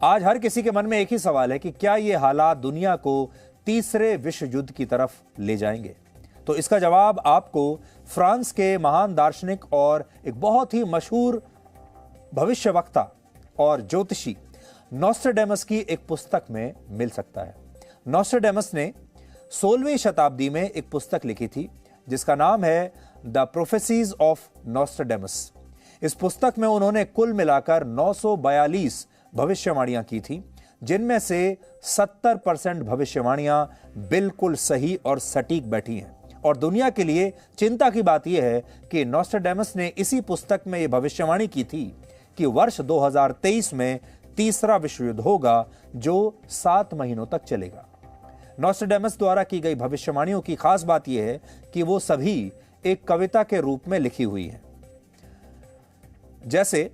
आज हर किसी के मन में एक ही सवाल है कि क्या ये हालात दुनिया को तीसरे विश्व युद्ध की तरफ ले जाएंगे। तो इसका जवाब आपको फ्रांस के महान दार्शनिक और एक बहुत ही मशहूर भविष्यवक्ता और ज्योतिषी नॉस्ट्रेडेमस की एक पुस्तक में मिल सकता है। नॉस्ट्रेडेमस ने 16वीं शताब्दी में एक पुस्तक लिखी थी जिसका नाम है द प्रोफेसीज ऑफ नॉस्ट्रेडेमस। इस पुस्तक में उन्होंने कुल मिलाकर 942 भविष्यवाणियां की थी, जिनमें से 70% भविष्यवाणियां बिल्कुल सही और सटीक बैठी हैं। और दुनिया के लिए चिंता की बात यह है कि नॉस्ट्रेडेमस ने इसी पुस्तक में यह भविष्यवाणी की थी कि वर्ष 2023 में तीसरा विश्व युद्ध होगा जो 7 महीनों तक चलेगा। नॉस्ट्रेडेमस द्वारा की गई भविष्यवाणियों की खास बात यह है कि वो सभी एक कविता के रूप में लिखी हुई हैं। जैसे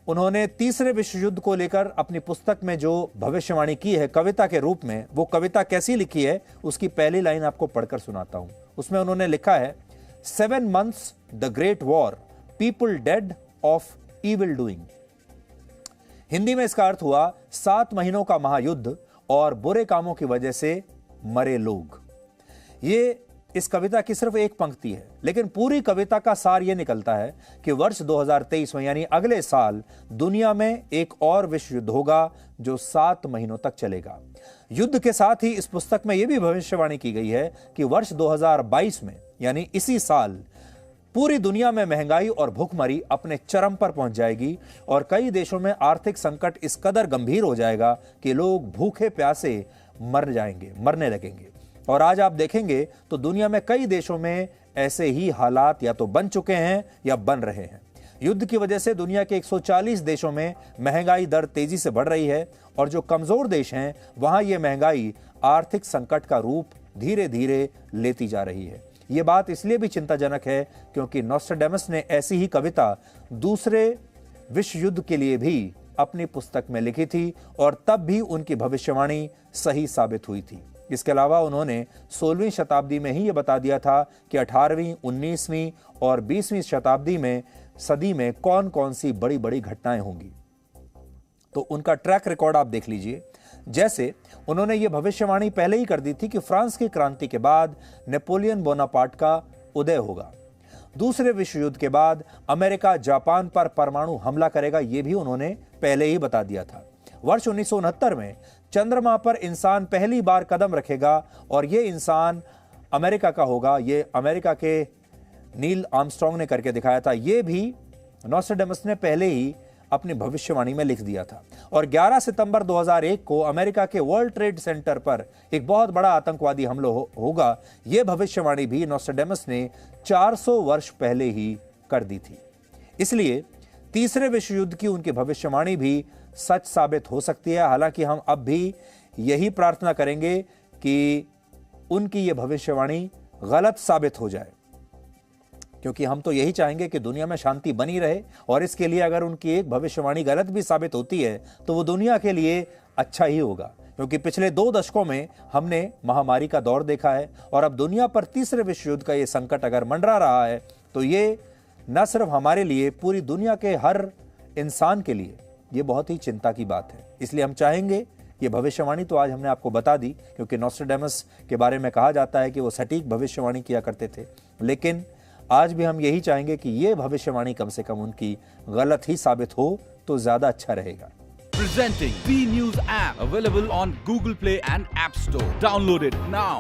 उन्होंने तीसरे विश्व युद्ध को लेकर अपनी पुस्तक में जो भविष्यवाणी की है कविता के रूप में, वो कविता कैसी लिखी है उसकी पहली लाइन आपको पढ़कर सुनाता हूं। उसमें उन्होंने लिखा है 7 months the great war, people dead of evil doing. Hindi में इसका अर्थ हुआ 7 महीनों का महायुद्ध और बुरे कामों की वजह से मरे लोग। ये इस कविता की सिर्फ एक पंक्ति है, लेकिन पूरी कविता का सार यह निकलता है कि वर्ष 2023 में यानी अगले साल दुनिया में एक और विश्व युद्ध होगा जो 7 महीनों तक चलेगा। युद्ध के साथ ही इस पुस्तक में यह भी भविष्यवाणी की गई है कि वर्ष 2022 में यानी इसी साल पूरी दुनिया में महंगाई और भूखमरी अपने चरम पर पहुंच जाएगी और कई देशों में आर्थिक संकट इस कदर गंभीर हो जाएगा कि लोग भूखे प्यासे मरने लगेंगे। और आज आप देखेंगे तो दुनिया में कई देशों में ऐसे ही हालात या तो बन चुके हैं या बन रहे हैं। युद्ध की वजह से दुनिया के 140 देशों में महंगाई दर तेजी से बढ़ रही है और जो कमजोर देश हैं वहां यह महंगाई आर्थिक संकट का रूप धीरे धीरे लेती जा रही है। यह बात इसलिए भी चिंताजनक है क्योंकि नॉस्ट्रेडेमस ने ऐसी ही कविता दूसरे विश्व युद्ध के लिए भी अपनी पुस्तक में लिखी थी और तब भी उनकी भविष्यवाणी सही साबित हुई थी। इसके अलावा उन्होंने 16वीं शताब्दी में ही यह बता दिया था कि 18वीं, 19वीं और 20वीं शताब्दी में सदी में कौन कौन सी बड़ी बड़ी घटनाएं होंगी। तो उनका ट्रैक रिकॉर्ड आप देख लीजिए। जैसे उन्होंने ये भविष्यवाणी पहले ही कर दी थी कि फ्रांस की क्रांति के बाद नेपोलियन बोनापार्ट का उदय होगा। दूसरे विश्व युद्ध के बाद अमेरिका जापान पर परमाणु हमला करेगा, यह भी उन्होंने पहले ही बता दिया था। वर्ष 1969 में चंद्रमा पर इंसान पहली बार कदम रखेगा और यह इंसान अमेरिका का होगा। यह अमेरिका के नील आर्मस्ट्रांग ने करके दिखाया था। यह भी नॉस्ट्रेडेमस ने पहले ही अपनी भविष्यवाणी में लिख दिया था। और 11 सितंबर 2001 को अमेरिका के वर्ल्ड ट्रेड सेंटर पर एक बहुत बड़ा आतंकवादी हमला होगा। यह भविष्यवाणी भी नॉस्ट्रेडेमस ने 400 वर्ष पहले ही कर दी थी। इसलिए तीसरे विश्व युद्ध की उनकी भविष्यवाणी भी सच साबित हो सकती है। हालांकि हम अब भी यही प्रार्थना करेंगे कि उनकी यह भविष्यवाणी गलत साबित हो जाए, क्योंकि हम तो यही चाहेंगे कि दुनिया में शांति बनी रहे। और इसके लिए अगर उनकी एक भविष्यवाणी गलत भी साबित होती है तो वो दुनिया के लिए अच्छा ही होगा, क्योंकि पिछले 2 दशकों में हमने महामारी का दौर देखा है और अब दुनिया पर तीसरे विश्व युद्ध का ये संकट अगर मंडरा रहा है तो ये न सिर्फ हमारे लिए, पूरी दुनिया के हर इंसान के लिए ये बहुत ही चिंता की बात है। इसलिए हम चाहेंगे, ये भविष्यवाणी तो आज हमने आपको बता दी क्योंकि नॉस्ट्रेडेमस के बारे में कहा जाता है कि वो सटीक भविष्यवाणी किया करते थे, लेकिन आज भी हम यही चाहेंगे कि ये भविष्यवाणी कम से कम उनकी गलत ही साबित हो तो ज्यादा अच्छा रहेगा। Presenting B News app available on Google Play and App Store. Download it now.